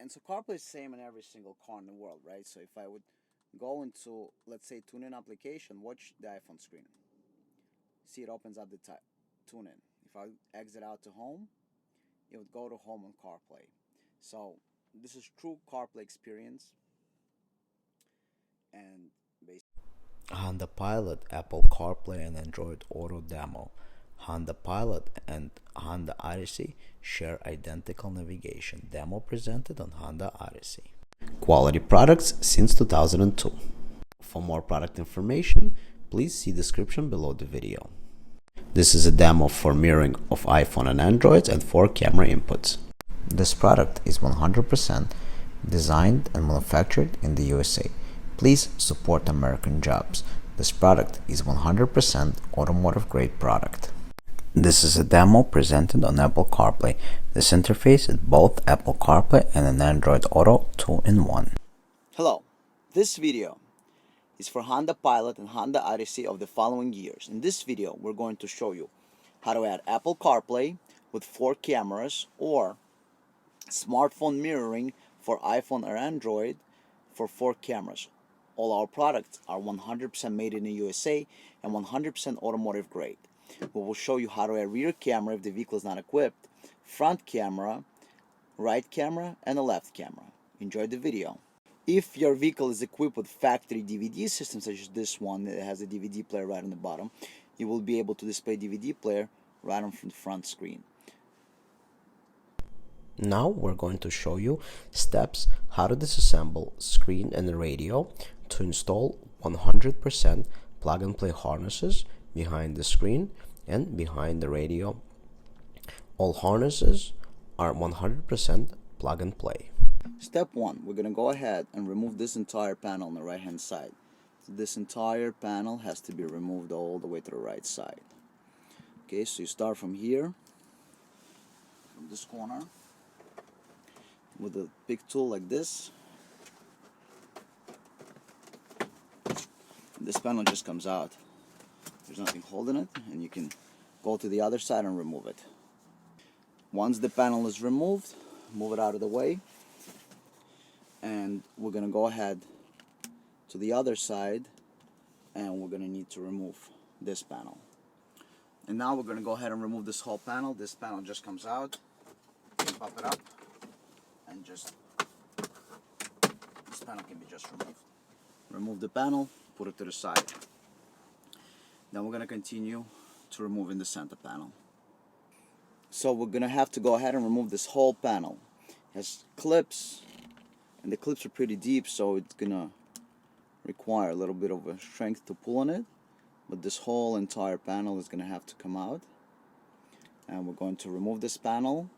And so CarPlay is the same in every single car in the world, right? So if I would go into, let's say, tune-in application, watch the iPhone screen. See, it opens up the tune-in. If I exit out to home, it would go to home on CarPlay. So this is true CarPlay experience. And Honda Pilot, Apple Carplay, and Android Auto demo. Honda Pilot and Honda Odyssey share identical navigation. Demo presented on Honda Odyssey. Quality products since 2002. For more product information, please see description below the video. This is a demo for mirroring of iPhone and Androids and 4 camera inputs. This product is 100% designed and manufactured in the USA. Please support American jobs. This product is 100% automotive grade product. This is a demo presented on Apple Carplay. This interface is both Apple Carplay and an Android Auto 2-in-1. Hello, this video is for Honda Pilot and Honda Odyssey of the following years. In this video, we're going to show you how to add Apple CarPlay with 4 cameras or smartphone mirroring for iPhone or Android for 4 cameras. All our products are 100% made in the USA and 100% automotive grade. We will show you how to add rear camera if the vehicle is not equipped, front camera, right camera, and a left camera. Enjoy the video. If your vehicle is equipped with factory DVD systems such as this one that has a DVD player right on the bottom, you will be able to display DVD player right on the front screen. Now we're going to show you steps how to disassemble screen and radio to install 100% plug-and-play harnesses behind the screen and behind the radio. All harnesses are 100% plug-and-play. Step 1, we're going to go ahead and remove this entire panel on the right hand side. So this entire panel has to be removed all the way to the right side. Okay, so you start from here, from this corner, with a big tool like this. This panel just comes out. There's nothing holding it, and you can go to the other side and remove it. Once the panel is removed, move it out of the way, and we're going to go ahead to the other side, and we're going to need to remove this panel. And now we're going to go ahead and remove this whole panel. This panel just comes out. You can pop it up, and just this panel can be just removed. Remove the panel, put it to the side. Then we're going to continue to removing the center panel. So we're going to have to go ahead and remove this whole panel. It has clips, and the clips are pretty deep, so it's going to require a little bit of a strength to pull on it. But this whole entire panel is going to have to come out. And we're going to remove this panel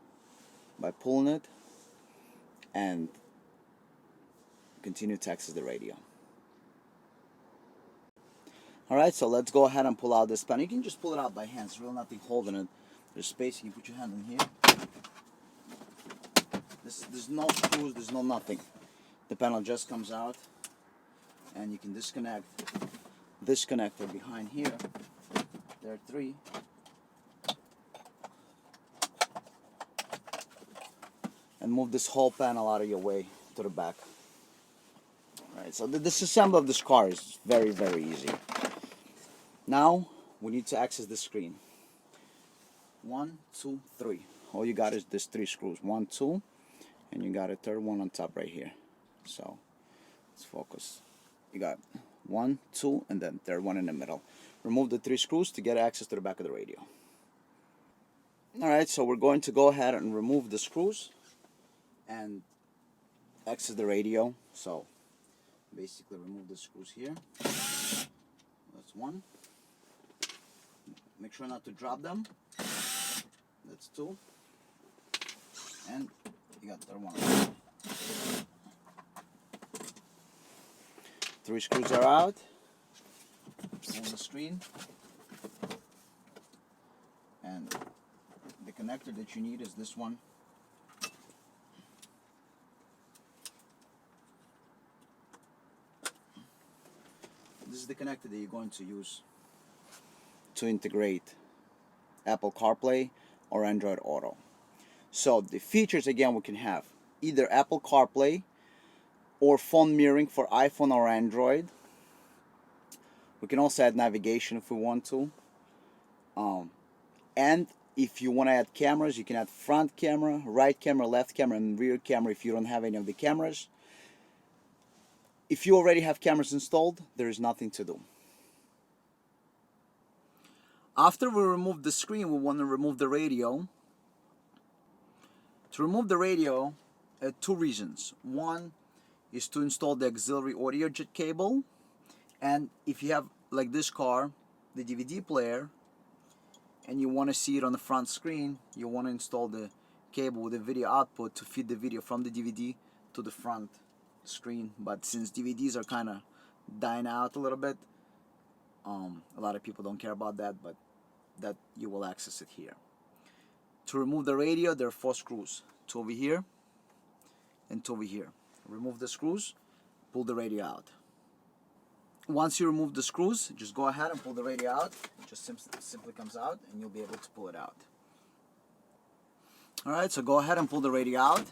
by pulling it and continue to access the radio. Alright, so let's go ahead and pull out this panel. You can just pull it out by hand. There's really nothing holding it. There's space. You can put your hand in here. There's no screws. There's no nothing. The panel just comes out, and you can disconnect this connector behind here. There are 3. And move this whole panel out of your way to the back. Alright, so the disassembly of this car is very, very easy. Now we need to access the screen. 1, 2, 3. All you got is these 3 screws. 1, 2, and you got a third one on top right here. So let's focus. You got 1, 2, and then third one in the middle. Remove the 3 screws to get access to the back of the radio. Alright, so we're going to go ahead and remove the screws and access the radio. So basically remove the screws here. That's 1. Make sure not to drop them. That's 2. And you got the third one. 3 screws are out on the screen. And the connector that you need is this one. This is the connector that you're going to use to integrate Apple CarPlay or Android Auto. So the features, again, we can have either Apple CarPlay or phone mirroring for iPhone or Android. We can also add navigation if we want to. And if you want to add cameras, you can add front camera, right camera, left camera, and rear camera if you don't have any of the cameras. If you already have cameras installed, there is nothing to do. After we remove the screen, we want to remove the radio. To remove the radio, two reasons. One is to install the auxiliary audio jet cable, and if you have, like this car, the DVD player, and you want to see it on the front screen, you want to install the cable with the video output to feed the video from the DVD to the front screen. But since DVDs are kind of dying out a little bit, a lot of people don't care about that, but that you will access it here. To remove the radio, there are 4 screws, 2 over here and 2 over here. Remove the screws, pull the radio out. Once you remove the screws, just go ahead and pull the radio out. It just simply comes out, and you'll be able to pull it out. Alright, so go ahead and pull the radio out.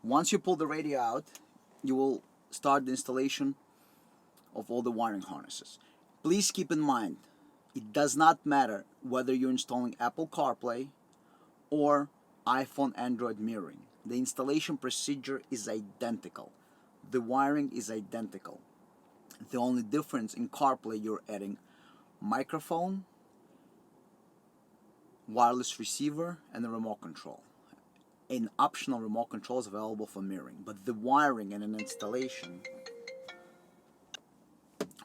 Once you pull the radio out, you will start the installation of all the wiring harnesses. Please keep in mind, it does not matter whether you're installing Apple CarPlay or iPhone Android mirroring. The installation procedure is identical. The wiring is identical. The only difference in CarPlay, you're adding microphone, wireless receiver, and a remote control. An optional remote control is available for mirroring, but the wiring and an installation,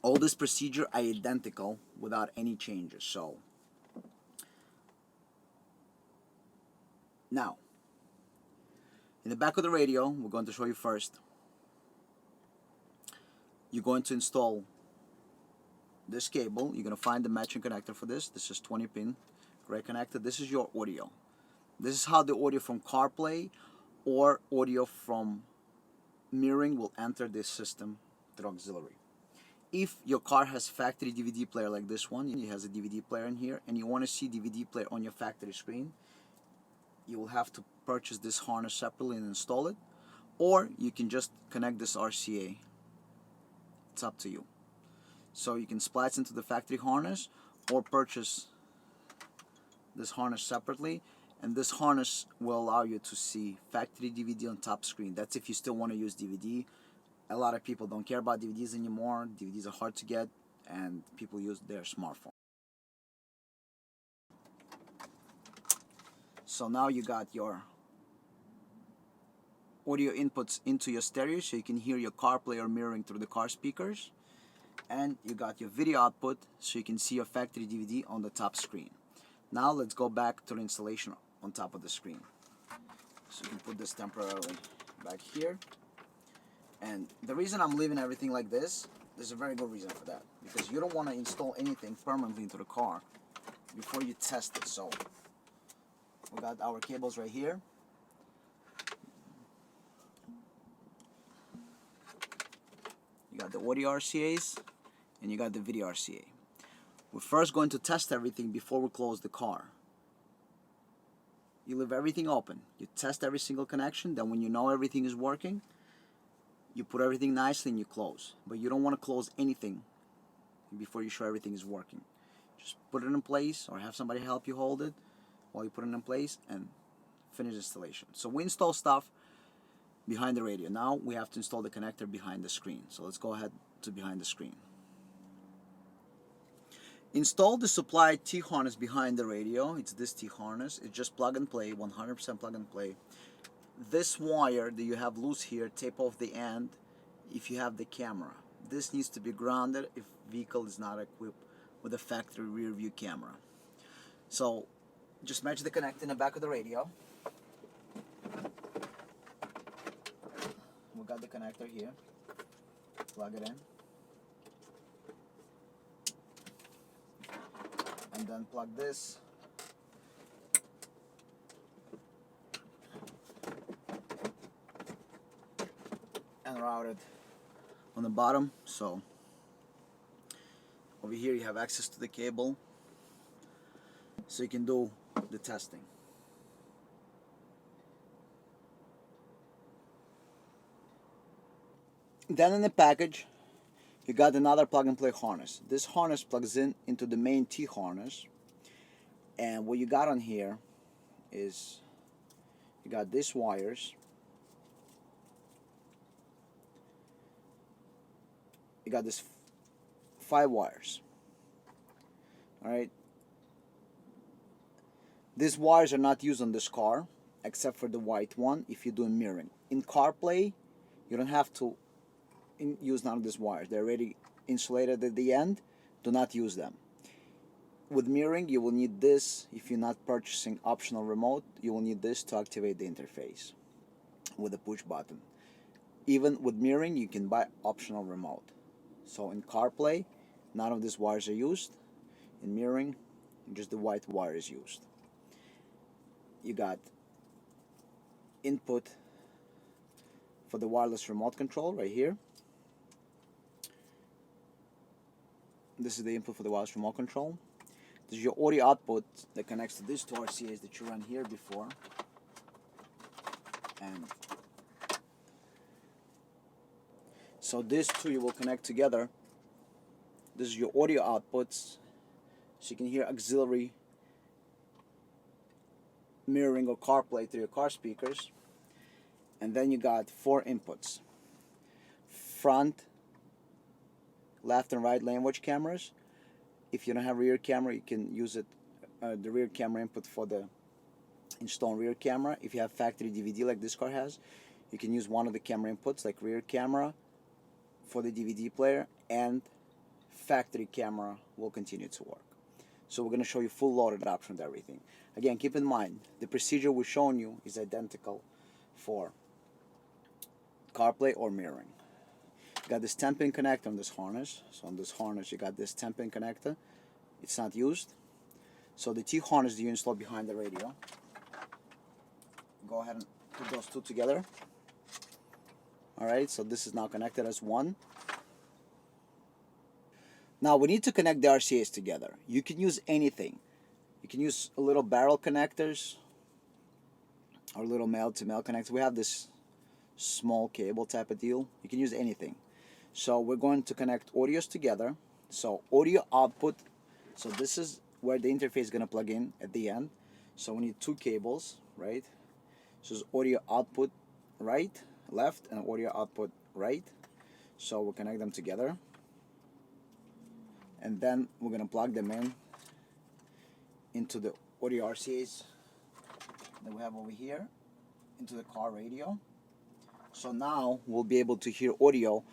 all this procedure are identical without any changes. So now, in the back of the radio, we're going to show you first. You're going to install this cable. You're going to find the matching connector for this. This is 20 pin gray connector. This is your audio. This is how the audio from CarPlay or audio from mirroring will enter this system through auxiliary. If your car has factory DVD player like this one, it has a DVD player in here, and you want to see DVD player on your factory screen, you will have to purchase this harness separately and install it, or you can just connect this RCA. It's up to you. So you can splice into the factory harness or purchase this harness separately, and this harness will allow you to see factory DVD on top screen. That's if you still want to use DVD. A lot of people don't care about DVDs anymore. DVDs are hard to get, and people use their smartphone. So now you got your audio inputs into your stereo, so you can hear your CarPlay or mirroring through the car speakers, and you got your video output, so you can see your factory DVD on the top screen. Now let's go back to the installation on top of the screen. So you can put this temporarily back here. And the reason I'm leaving everything like this, there's a very good reason for that, because you don't want to install anything permanently into the car before you test it. So we got our cables right here. You got the audio RCAs and you got the video RCA. We're first going to test everything before we close the car. You leave everything open. You test every single connection. Then when you know everything is working, you put everything nicely and you close. But you don't want to close anything before you show everything is working. Just put it in place or have somebody help you hold it while you put it in place and finish installation. So we install stuff behind the radio. Now we have to install the connector behind the screen. So let's go ahead to behind the screen. Install the supplied T-harness behind the radio. It's this T-harness. It's just plug and play, 100% plug and play. This wire that you have loose here, tape off the end if you have the camera. This needs to be grounded if vehicle is not equipped with a factory rear view camera. So just match the connector in the back of the radio. We got the connector here. Plug it in. And then plug this. And route it on the bottom. So over here you have access to the cable, so you can do the testing. Then in the package, you got another plug-and-play harness. This harness plugs in into the main T-harness, and what you got on here is you got these wires. You got this 5 wires. Alright. These wires are not used on this car, except for the white one if you're doing mirroring. In CarPlay, you don't have to use none of these wires. They're already insulated at the end. Do not use them. With mirroring, you will need this. If you're not purchasing optional remote, you will need this to activate the interface with a push button. Even with mirroring, you can buy optional remote. So in CarPlay, none of these wires are used. In mirroring, just the white wire is used. You got input for the wireless remote control right here. This is the input for the wireless remote control. This is your audio output that connects to these two RCAs that you ran here before. And so these two you will connect together. This is your audio outputs, so you can hear auxiliary mirroring or CarPlay through your car speakers. And then you got 4 inputs: front, left and right lane watch cameras. If you don't have rear camera, you can use it, the rear camera input for the installed rear camera. If you have factory DVD like this car has, you can use one of the camera inputs like rear camera for the DVD player, and factory camera will continue to work. So we're going to show you full loaded option with everything. Again, keep in mind, the procedure we're showing you is identical for CarPlay or mirroring. You got this 10-pin connector on this harness. So on this harness, you got this 10-pin connector. It's not used. So the T harness that you install behind the radio, go ahead and put those two together. Alright, so this is now connected as one. Now we need to connect the RCAs together. You can use anything. You can use a little barrel connectors or little male-to-male connectors. We have this small cable type of deal. You can use anything. So we're going to connect audios together. So audio output, so this is where the interface is going to plug in at the end. So we need 2 cables, right? So it's audio output right, left, and audio output right. So we'll connect them together. And then we're going to plug them in into the audio RCAs that we have over here into the car radio. So now we'll be able to hear audio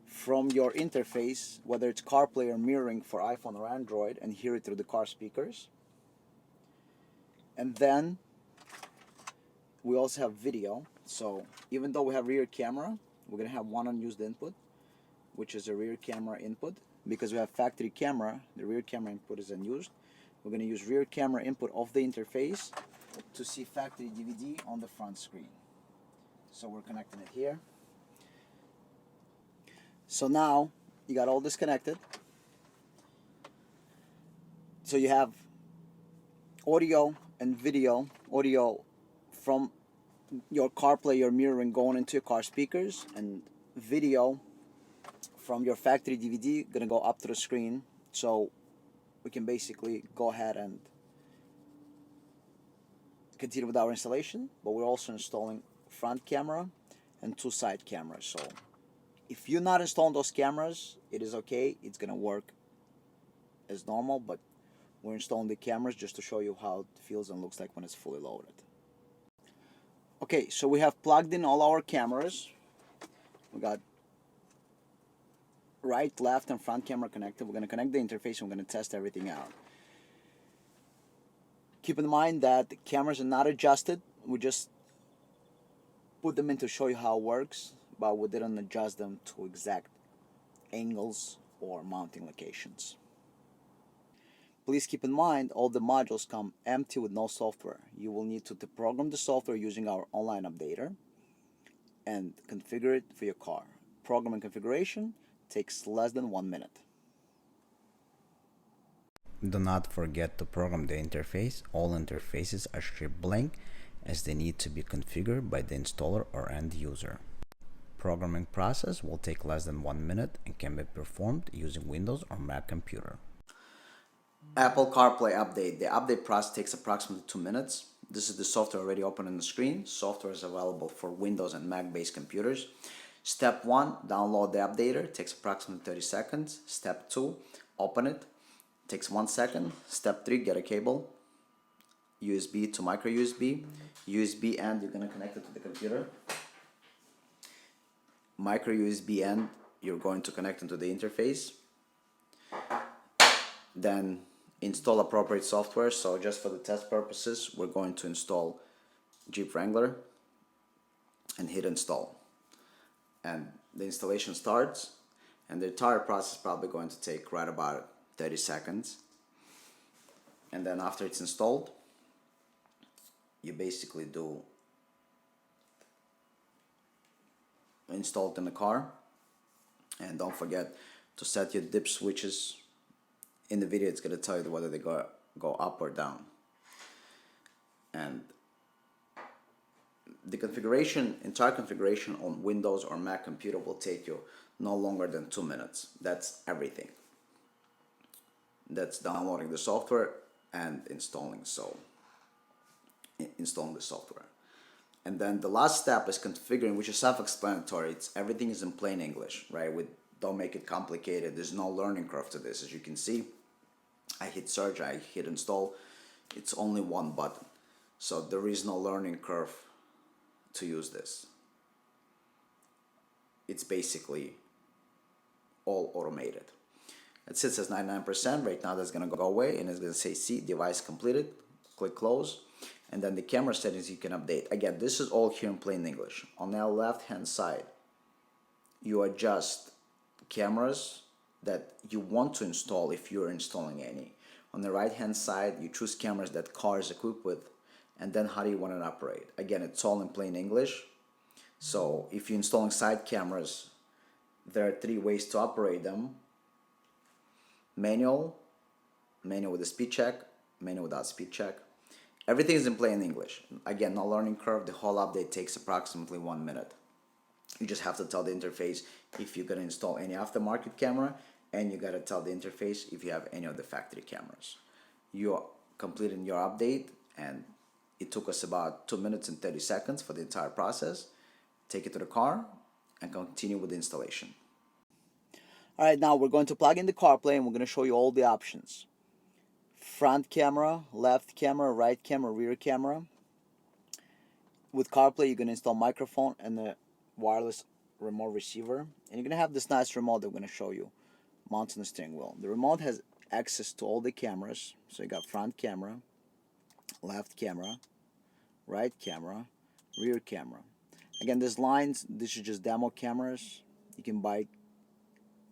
from your interface, whether it's CarPlay or mirroring for iPhone or Android, and hear it through the car speakers. And then we also have video. So even though we have rear camera, we're going to have one unused input, which is a rear camera input. Because we have factory camera, the rear camera input is unused. We're going to use rear camera input of the interface to see factory DVD on the front screen. So we're connecting it here. So now you got all this connected. So you have audio and video, audio from your CarPlay, your mirroring going into your car speakers, and video from your factory DVD gonna go up to the screen. So we can basically go ahead and continue with our installation, but we're also installing front camera and 2 side cameras. So if you're not installing those cameras, it is okay, it's gonna work as normal, but we're installing the cameras just to show you how it feels and looks like when it's fully loaded. Okay, so we have plugged in all our cameras. We got right, left, and front camera connected. We're going to connect the interface and we're going to test everything out. Keep in mind that the cameras are not adjusted. We just put them in to show you how it works, but we didn't adjust them to exact angles or mounting locations. Please keep in mind all the modules come empty with no software. You will need to program the software using our online updater and configure it for your car. Program and configuration takes less than 1 minute. Do not forget to program the interface. All interfaces are stripped blank as they need to be configured by the installer or end user. Programming process will take less than 1 minute and can be performed using Windows or Mac computer. Apple CarPlay update. The update process takes approximately 2 minutes. This is the software already open on the screen. Software is available for Windows and Mac-based computers. Step 1, download the updater. It takes approximately 30 seconds. Step 2, open it. It takes 1 second. Step 3, get a cable. USB to micro USB. USB end, you're going to connect it to the computer. Micro USB end, you're going to connect into the interface. Then install appropriate software. So just for the test purposes, we're going to install Jeep Wrangler and hit install. And the installation starts, and the entire process is probably going to take right about 30 seconds. And then after it's installed, you basically do install it in the car. And don't forget to set your dip switches. In the video, it's going to tell you whether they go up or down. And the entire configuration on Windows or Mac computer will take you no longer than 2 minutes. That's everything. That's downloading the software and installing the software. And then the last step is configuring, which is self-explanatory. Everything is in plain English, right? Don't make it complicated. There's no learning curve to this. As you can see, I hit search, I hit install. It's only one button. So there is no learning curve to use this. It's basically all automated. It sits as 99%. Right now that's going to go away and it's going to say see device completed. Click close. And then the camera settings you can update. Again, this is all here in plain English. On the left hand side, you adjust cameras that you want to install if you're installing any. On the right hand side, you choose cameras that car is equipped with, and then how do you want to operate. Again, it's all in plain English. So if you're installing side cameras, there are 3 ways to operate them. Manual with a speed check, manual without speed check. Everything is in plain English. Again, no learning curve. The whole update takes approximately 1 minute. You just have to tell the interface if you're going to install any aftermarket camera, and you got to tell the interface if you have any of the factory cameras. You're completing your update, and it took us about 2 minutes and 30 seconds for the entire process. Take it to the car and continue with the installation. Alright, now we're going to plug in the CarPlay and we're going to show you all the options. Front camera, left camera, right camera, rear camera. With CarPlay, you're going to install microphone and the wireless remote receiver. And you're going to have this nice remote that we're going to show you mounted on the steering wheel. The remote has access to all the cameras. So you got front camera, left camera, right camera, rear camera. Again, these lines, this is just demo cameras. You can buy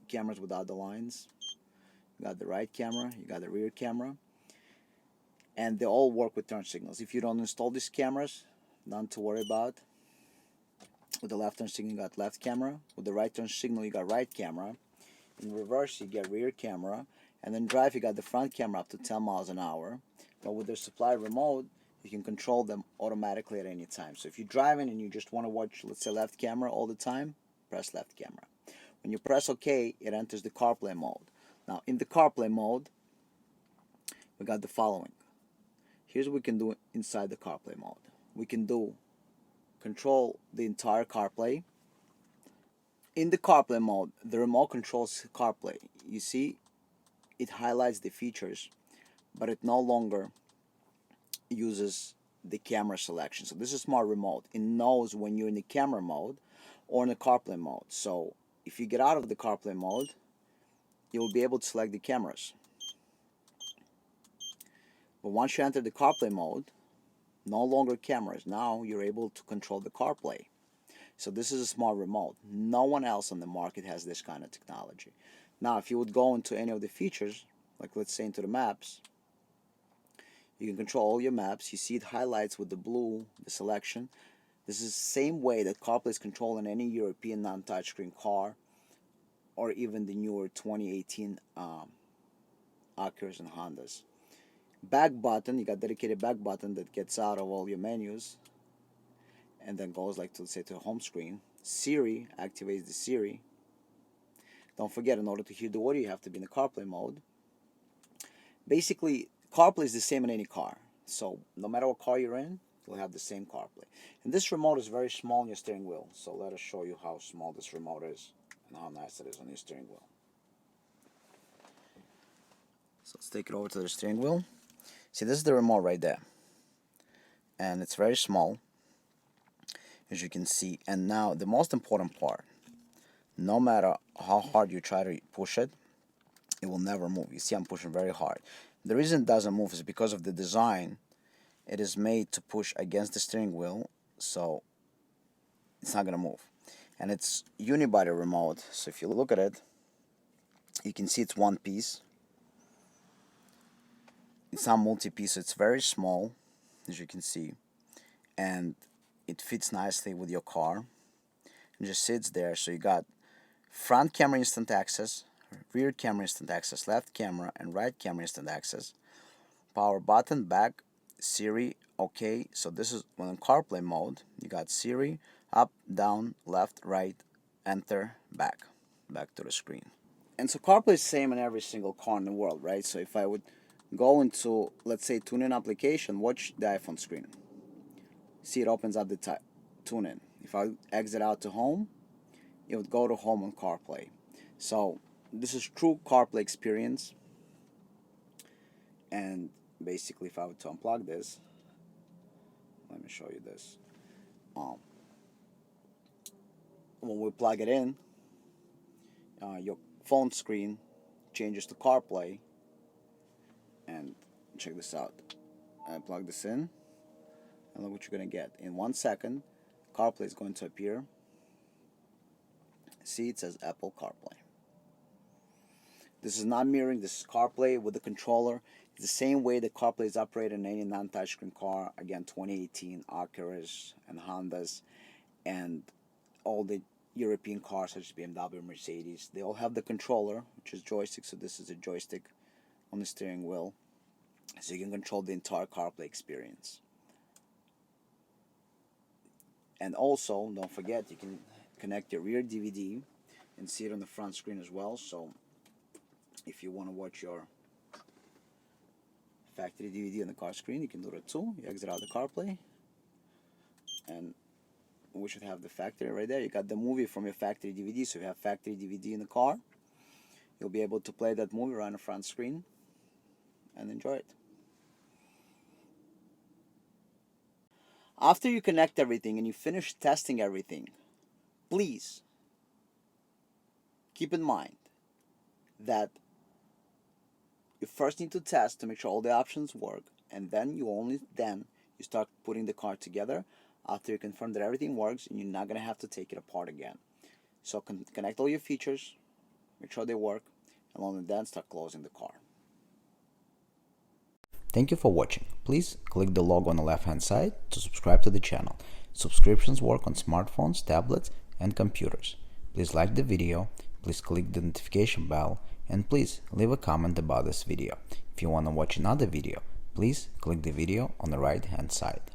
cameras without the lines. You got the right camera, you got the rear camera. And they all work with turn signals. If you don't install these cameras, none to worry about. With the left turn signal, you got left camera. With the right turn signal, you got right camera. In reverse, you get rear camera. And then drive, you got the front camera up to 10 miles an hour. But with the supply remote, you can control them automatically at any time. So if you're driving and you just want to watch, let's say, left camera all the time, press left camera. When you press OK, it enters the CarPlay mode. Now, in the CarPlay mode, we got the following. Here's what we can do inside the CarPlay mode. We can control the entire CarPlay. In the CarPlay mode, the remote controls CarPlay. You see, it highlights the features, but it no longer uses the camera selection. So this is smart remote. It knows when you're in the camera mode or in the CarPlay mode. So if you get out of the CarPlay mode, you'll be able to select the cameras. But once you enter the CarPlay mode, no longer cameras. Now you're able to control the CarPlay. So this is a smart remote. No one else on the market has this kind of technology. Now, if you would go into any of the features, like let's say into the maps, you can control all your maps. You see it highlights with the blue, the selection. This is the same way that CarPlay is controlled in any European non-touchscreen car, or even the newer 2018 ACURAS and Hondas. Back button, you got dedicated back button that gets out of all your menus and then goes like to, say, to the home screen. Siri activates the Siri. Don't forget, in order to hear the audio, you have to be in the CarPlay mode. Basically, CarPlay is the same in any car. So no matter what car you're in, you'll have the same CarPlay. And this remote is very small on your steering wheel. So let us show you how small this remote is and how nice it is on your steering wheel. So let's take it over to the steering wheel. See, this is the remote right there. And it's very small, as you can see. And now the most important part, no matter how hard you try to push it, it will never move. You see, I'm pushing very hard. The reason it doesn't move is because of the design. It is made to push against the steering wheel, so it's not gonna move. And it's unibody remote, so if you look at it, you can see it's one piece. It's not multi-piece, so it's very small, as you can see, and it fits nicely with your car. It just sits there. So you got front camera instant access, rear camera instant access, left camera and right camera instant access, power button, back, Siri, okay. So this is when in CarPlay mode. You got Siri, up, down, left, right, enter, back to the screen. And so CarPlay is the same in every single car in the world, right? So if I would go into, let's say, tune-in application, watch the iPhone screen. See, it opens up the tune-in. If I exit out to home, it would go to home on CarPlay. So this is true CarPlay experience. And basically, if I were to unplug this, let me show you this. When we plug it in, your phone screen changes to CarPlay. And check this out. I plug this in, and look what you're gonna get. In 1 second, CarPlay is going to appear. See, it says Apple Carplay. This is not mirroring. This is CarPlay with the controller. It's the same way that CarPlay is operated in any non-touchscreen car. Again, 2018 ACURAS and Hondas, and all the European cars such as BMW, Mercedes. They all have the controller, which is joystick. So this is a joystick on the steering wheel, so you can control the entire CarPlay experience. And also, don't forget, you can connect your rear DVD and see it on the front screen as well. So if you want to watch your factory DVD on the car screen, you can do that too. You exit out the CarPlay, and we should have the factory right there. You got the movie from your factory DVD. So if you have factory DVD in the car, you'll be able to play that movie right on the front screen and enjoy it. After you connect everything and you finish testing everything, please keep in mind that you first need to test to make sure all the options work, and then you start putting the car together after you confirm that everything works, and you're not going to have to take it apart again. So connect all your features, make sure they work, and only then start closing the car. Thank you for watching. Please click the logo on the left hand side to subscribe to the channel. Subscriptions work on smartphones, tablets, and computers. Please like the video, please click the notification bell, and please leave a comment about this video. If you want to watch another video, please click the video on the right hand side.